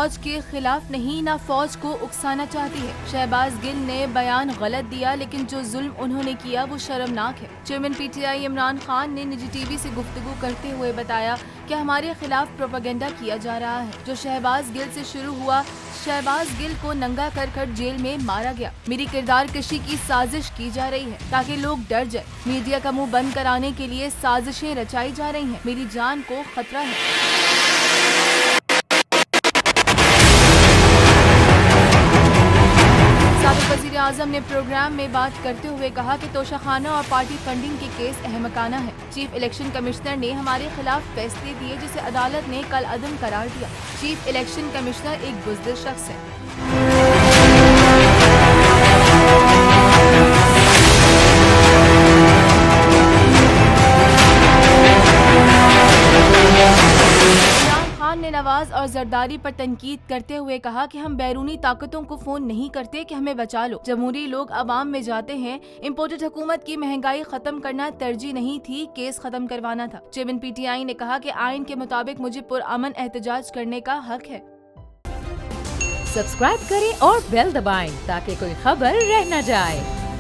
फौज के खिलाफ नहीं, ना फौज को उकसाना चाहती है। शहबाज गिल ने बयान गलत दिया, लेकिन जो जुल्म उन्होंने किया वो शर्मनाक है। चेयरमैन पीटीआई इमरान खान ने निजी टीवी से गुफ्तगू करते हुए बताया कि हमारे खिलाफ प्रोपेगेंडा किया जा रहा है। जो शहबाज गिल से शुरू हुआ, शहबाज गिल को नंगा कर जेल में मारा गया। मेरी किरदार कशी की साजिश की जा रही है ताकि लोग डर जाए। मीडिया का मुंह बंद कराने के लिए साजिशें रचाई जा रही हैं। मेरी जान को खतरा है। साबिक वज़ीर आज़म ने प्रोग्राम में बात करते हुए कहा कि तोशाखाना और पार्टी फंडिंग के केस अहमकाना है। चीफ इलेक्शन कमिश्नर ने हमारे खिलाफ फैसले दिए जिसे अदालत ने कल अदम करार दिया। चीफ इलेक्शन कमिश्नर एक बुज़दिल शख्स है। खान ने नवाज और जरदारी पर तनकीद करते हुए कहा कि हम बैरूनी ताकतों को फोन नहीं करते कि हमें बचा लो। जमहूरी लोग अवाम में जाते हैं। इम्पोर्टेड हुकूमत की महंगाई खत्म करना तरजीह नहीं थी, केस खत्म करवाना था। चेयरमैन पीटीआई ने कहा कि आइन के मुताबिक मुझे पुरअमन एहतजाज करने का हक है। सब्सक्राइब करें और बेल दबाएं ताकि कोई खबर रह न जाए।